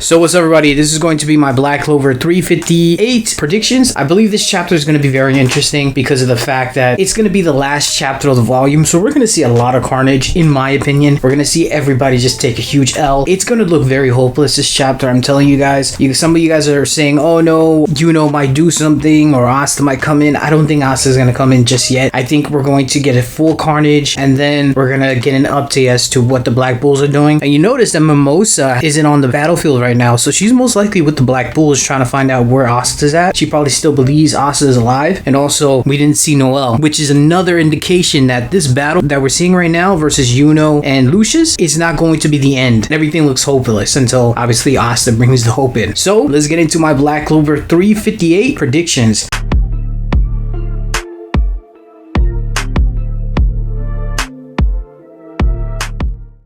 So what's up, everybody? This is going to be my Black Clover 358 predictions. I believe this chapter is going to be very interesting because of the fact that it's going to be the last chapter of the volume. So we're going to see a lot of carnage, in my opinion. We're going to see everybody just take a huge L. It's going to look very hopeless, this chapter. I'm telling you guys. Some of you guys are saying, oh no, Yuno might do something or Asta might come in. I don't think Asta is going to come in just yet. I think we're going to get a full carnage and then we're going to get an update as to what the Black Bulls are doing. And you notice that Mimosa isn't on the battlefield right now, so she's most likely with the Black Bulls trying to find out where Asta's at. She probably still believes Asta is alive. And also, we didn't see Noelle, which is another indication that this battle that we're seeing right now versus Yuno and Lucius is not going to be the end. Everything looks hopeless until obviously Asta brings the hope in. So let's get into my Black Clover 358 predictions.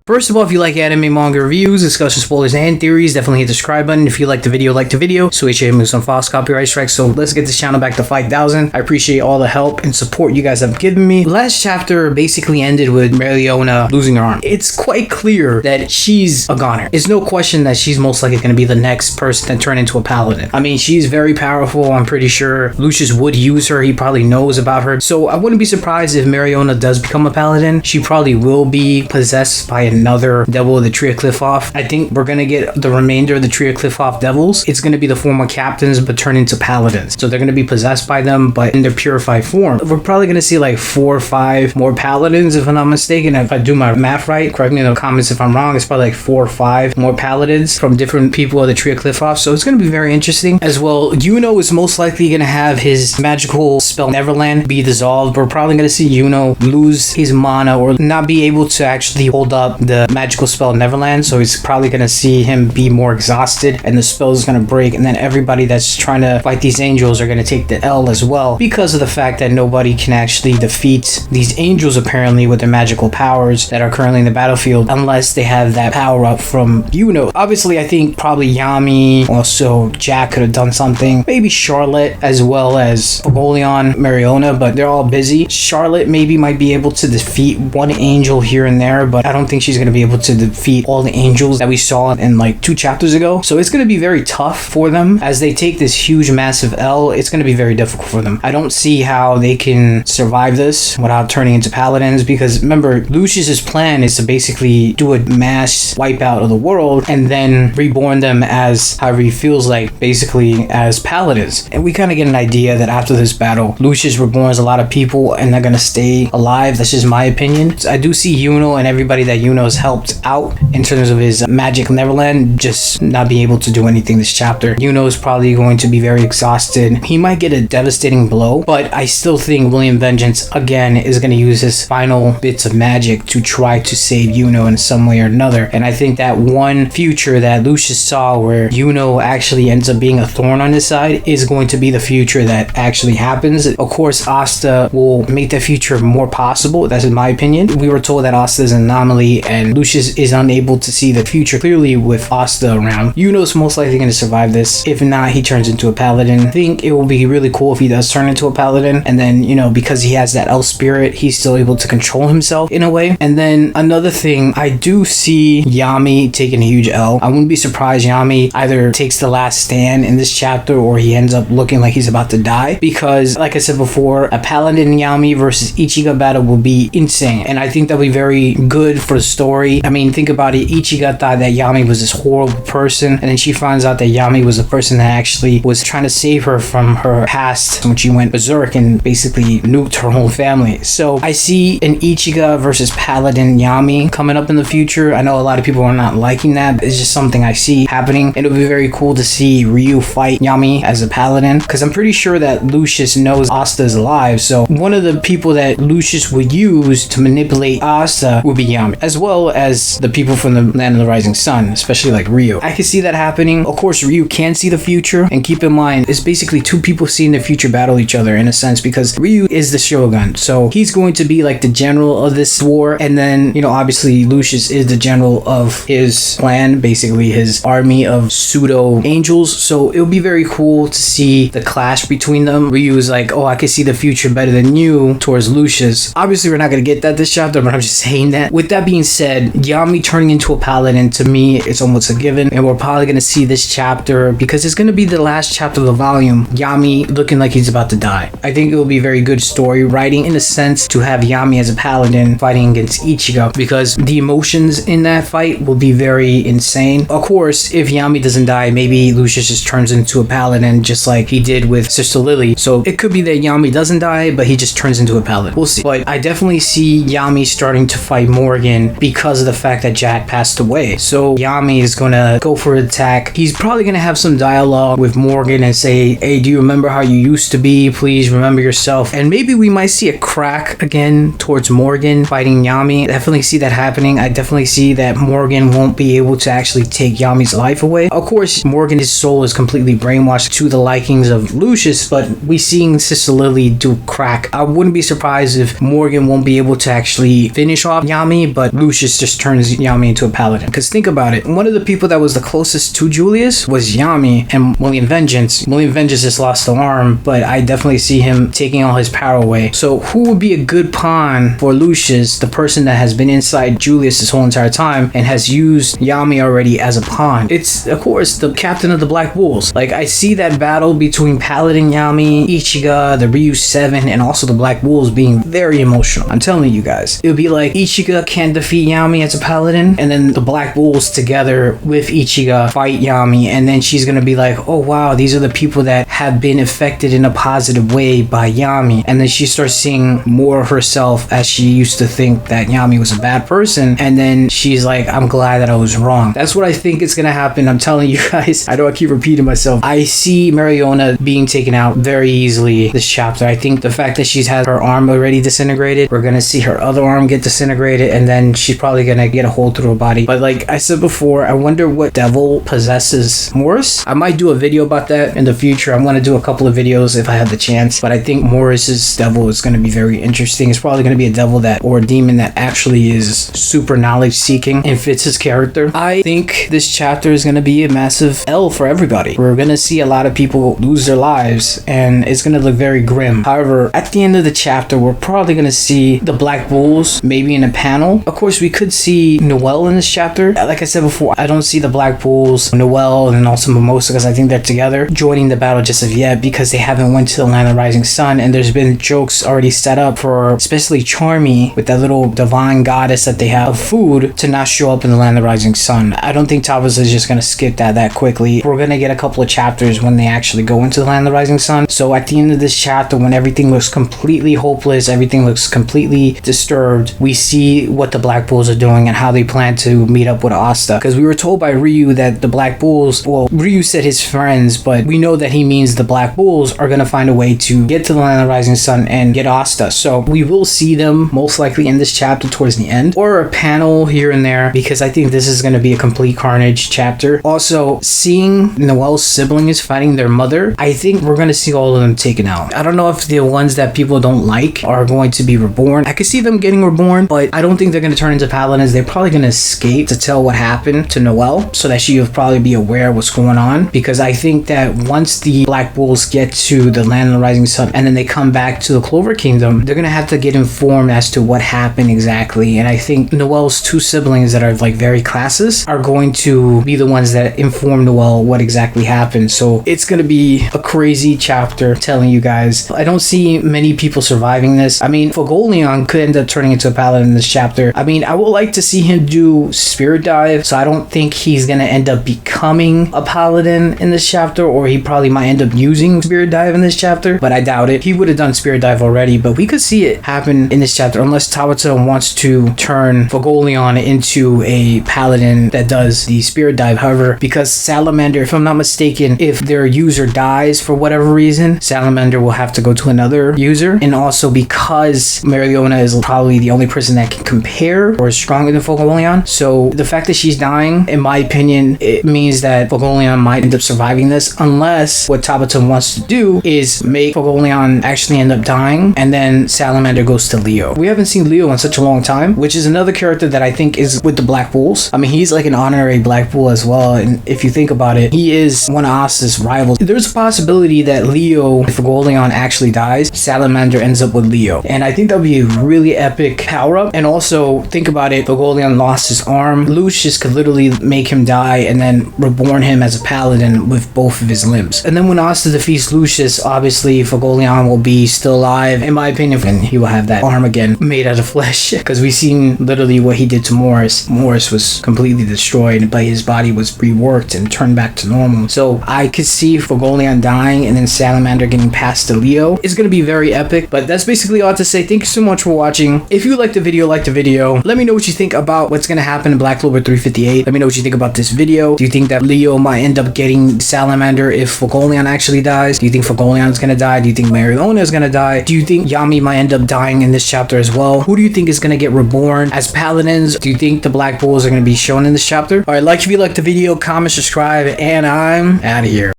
First of all, if you like anime, manga reviews, discussion, spoilers, and theories, definitely hit the subscribe button. If you like the video, so we should move some false copyright strikes. So let's get this channel back to 5,000. I appreciate all the help and support you guys have given me. Last chapter basically ended with Mariona losing her arm. It's quite clear that she's a goner. It's no question that she's most likely going to be the next person to turn into a paladin. I mean, she's very powerful. I'm pretty sure Lucius would use her. He probably knows about her. So I wouldn't be surprised if Mariona does become a paladin. She probably will be possessed by another devil of the 𝚲𝚙𝚎𝚑𝚝. I think we're gonna get the remainder of the 𝚲𝚙𝚎𝚑𝚝 devils. It's gonna be the former captains but turn into paladins. So they're gonna be possessed by them but in their purified form. We're probably gonna see like 4 or 5 more paladins if I'm not mistaken. If I do my math right, correct me in the comments if I'm wrong. It's probably like 4 or 5 more paladins from different people of the 𝚲𝚙𝚎𝚑𝚝. So it's gonna be very interesting. As well, Yuno is most likely gonna have his magical spell Neverland be dissolved. We're probably gonna see Yuno lose his mana or not be able to actually hold up the magical spell Neverland, so he's probably gonna see him be more exhausted and the spell is gonna break, and then everybody that's trying to fight these angels are gonna take the L as well because of the fact that nobody can actually defeat these angels apparently with their magical powers that are currently in the battlefield unless they have that power up from Yuno. Obviously, I think probably Yami, also Jack could have done something, maybe Charlotte as well as Napoleon, Mariona, but they're all busy. Charlotte maybe might be able to defeat one angel here and there, but I don't think she's gonna be able to defeat all the angels that we saw in like 2 chapters ago. So it's going to be very tough for them as they take this huge massive L. It's going to be very difficult for them. I don't see how they can survive this without turning into paladins, because remember, Lucius's plan is to basically do a mass wipeout of the world and then reborn them as however he feels like, basically as paladins. And we kind of get an idea that after this battle, Lucius reborns a lot of people and they're going to stay alive. That's just my opinion. So I do see Yuno and everybody that Yuno has helped out in terms of his magic Neverland just not being able to do anything this chapter. Yuno is probably going to be very exhausted. He might get a devastating blow, but I still think William Vengeance again is going to use his final bits of magic to try to save Yuno in some way or another. And I think that one future that Lucius saw where Yuno actually ends up being a thorn on his side is going to be the future that actually happens. Of course, Asta will make that future more possible. That's in my opinion. We were told that Asta is an anomaly and Lucius is unable to see the future clearly with Asta around. Yuno's most likely going to survive this. If not, he turns into a paladin. I think it will be really cool if he does turn into a paladin, and then, you know, because he has that elf spirit, he's still able to control himself in a way. And then another thing, I do see Yami taking a huge L. I wouldn't be surprised Yami either takes the last stand in this chapter or he ends up looking like he's about to die, because like I said before, a paladin Yami versus Ichigo battle will be insane, and I think that'll be very good for the story. I mean, think about it. Ichigo thought that Yami was this horrible person, and then she finds out that Yami was the person that actually was trying to save her from her past when she went berserk and basically nuked her whole family. So I see an Ichigo versus Paladin Yami coming up in the future. I know a lot of people are not liking that, but it's just something I see happening. And it would be very cool to see Ryu fight Yami as a paladin, because I'm pretty sure that Lucius knows Asta is alive. So one of the people that Lucius would use to manipulate Asta would be Yami, as well as the people from the Land of the Rising Sun, especially like Ryu. I can see that happening. Of course, Ryu can see the future, and keep in mind, it's basically 2 people seeing the future battle each other in a sense, because Ryu is the shogun, so he's going to be like the general of this war, and then, you know, obviously Lucius is the general of his clan, basically his army of pseudo angels. So it would be very cool to see the clash between them. Ryu is like, oh, I can see the future better than you, towards Lucius. Obviously, we're not going to get that this chapter, but I'm just saying that. With that being said, said, Yami turning into a paladin, to me, it's almost a given. And we're probably going to see this chapter, because it's going to be the last chapter of the volume, Yami looking like he's about to die. I think it will be very good story writing in a sense to have Yami as a paladin fighting against Ichigo, because the emotions in that fight will be very insane. Of course, if Yami doesn't die, maybe Lucius just turns into a paladin just like he did with Sister Lily. So it could be that Yami doesn't die, but he just turns into a paladin. We'll see. But I definitely see Yami starting to fight Morgan because of the fact that Jack passed away. So Yami is gonna go for an attack. He's probably gonna have some dialogue with Morgan and say, hey, do you remember how you used to be? Please remember yourself. And maybe we might see a crack again towards Morgan fighting Yami. Definitely see that happening. I definitely see that Morgan won't be able to actually take Yami's life away. Of course, Morgan, his soul is completely brainwashed to the likings of Lucius, but we seeing Sister Lily do crack. I wouldn't be surprised if Morgan won't be able to actually finish off Yami, but Lucius just turns Yami into a paladin. Because think about it, one of the people that was the closest to Julius was Yami and William Vengeance. William Vengeance just lost the arm, but I definitely see him taking all his power away. So who would be a good pawn for Lucius, the person that has been inside Julius this whole entire time and has used Yami already as a pawn? It's, of course, the captain of the Black Bulls. Like, I see that battle between Paladin Yami, Ichigo, the Ryu 7, and also the Black Bulls being very emotional. I'm telling you guys. It would be like Ichigo can't defeat Yami as a paladin, and then the Black Bulls together with Ichigo fight Yami, and then she's gonna be like, oh wow, these are the people that have been affected in a positive way by Yami. And then she starts seeing more of herself, as she used to think that Yami was a bad person, and then she's like, I'm glad that I was wrong. That's what I think is gonna happen. I'm telling you guys. I know I keep repeating myself. I see Mariona being taken out very easily this chapter. I think the fact that she's had her arm already disintegrated, we're gonna see her other arm get disintegrated, and then she's probably gonna get a hole through her body. But like I said before, I wonder what devil possesses Morris. I might do a video about that in the future. I'm gonna do a couple of videos if I have the chance, but I think Morris's devil is gonna be very interesting. It's probably gonna be a devil that, or a demon that actually is super knowledge seeking and fits his character. I think this chapter is gonna be a massive L for everybody. We're gonna see a lot of people lose their lives, and it's gonna look very grim. However, at the end of the chapter, we're probably gonna see the Black Bulls maybe in a panel. Of course, we could see Noelle in this chapter. Like I said before, I don't see the Black Bulls, Noelle, and also Mimosa, because I think they're together joining the battle just of yet, because they haven't went to the Land of Rising Sun, and there's been jokes already set up for especially Charmy with that little divine goddess that they have of food to not show up in the Land of Rising Sun. I don't think Tabas is just gonna skip that quickly. We're gonna get a couple of chapters when they actually go into the Land of Rising Sun. So at the end of this chapter, when everything looks completely hopeless, everything looks completely disturbed, we see what the Black Bulls are doing and how they plan to meet up with Asta. Because we were told by Ryu that the Black Bulls, well, Ryu said his friends, but we know that he means the Black Bulls are gonna find a way to get to the Land of Rising Sun and get Asta. So we will see them most likely in this chapter towards the end, or a panel here and there, because I think this is going to be a complete Carnage chapter. Also, seeing Noelle's sibling is fighting their mother, I think we're going to see all of them taken out. I don't know if the ones that people don't like are going to be reborn. I could see them getting reborn, but I don't think they're going to turn into paladins. They're probably going to escape to tell what happened to Noelle, so that she will probably be aware of what's going on, because I think that once the Black Bulls get to the Land of the Rising Sun and then they come back to the Clover Kingdom, they're going to have to get informed as to what happened exactly. And I think Noelle's two siblings that are like very classes are going to be the ones that inform Noelle what exactly happened. So it's going to be a crazy chapter, telling you guys. I don't see many people surviving this. I mean, Fogolion could end up turning into a paladin in this chapter. I mean, I would like to see him do Spirit Dive, so I don't think he's going to end up becoming a paladin in this chapter, or he probably might end up using Spirit Dive in this chapter, but I doubt it. He would have done Spirit Dive already, but we could see it happen in this chapter, unless Tabata wants to turn Fogolion into a paladin that does the Spirit Dive. However, because Salamander, if I'm not mistaken, if their user dies for whatever reason, Salamander will have to go to another user. And also because Mariona is probably the only person that can compare or is stronger than Fogolion, so the fact that she's dying, in my opinion, it means that Fogolion might end up surviving this, unless what Tabata wants to do is make Fogolion actually end up dying, and then Salamander goes to Leo. We haven't seen Leo in such a long time, which is another character that I think is with the Black Bulls. I mean, he's like an honorary Black Bull as well, and if you think about it, he is one of Asta's rivals. There's a possibility that Leo, if Fogolion actually dies, Salamander ends up with Leo, and I think that would be a really epic power-up. And also, think think about it, Fagolian lost his arm. Lucius could literally make him die and then reborn him as a paladin with both of his limbs. And then when Asta defeats Lucius, obviously Fagolian will be still alive, in my opinion, and he will have that arm again made out of flesh, because we've seen literally what he did to Morris. Morris was completely destroyed, but his body was reworked and turned back to normal. So I could see Fagolian dying and then Salamander getting past to Leo. It's going to be very epic, but that's basically all to say. Thank you so much for watching. If you liked the video, like the video. Let me know what you think about what's going to happen in Black Clover 358. Let me know what you think about this video. Do you think that Leo might end up getting Salamander if Fagolian actually dies? Do you think Fagolian is going to die? Do you think Mariona is going to die? Do you think Yami might end up dying in this chapter as well? Who do you think is going to get reborn as paladins? Do you think the Black Bulls are going to be shown in this chapter? Alright, like if you liked the video, comment, subscribe, and I'm out of here.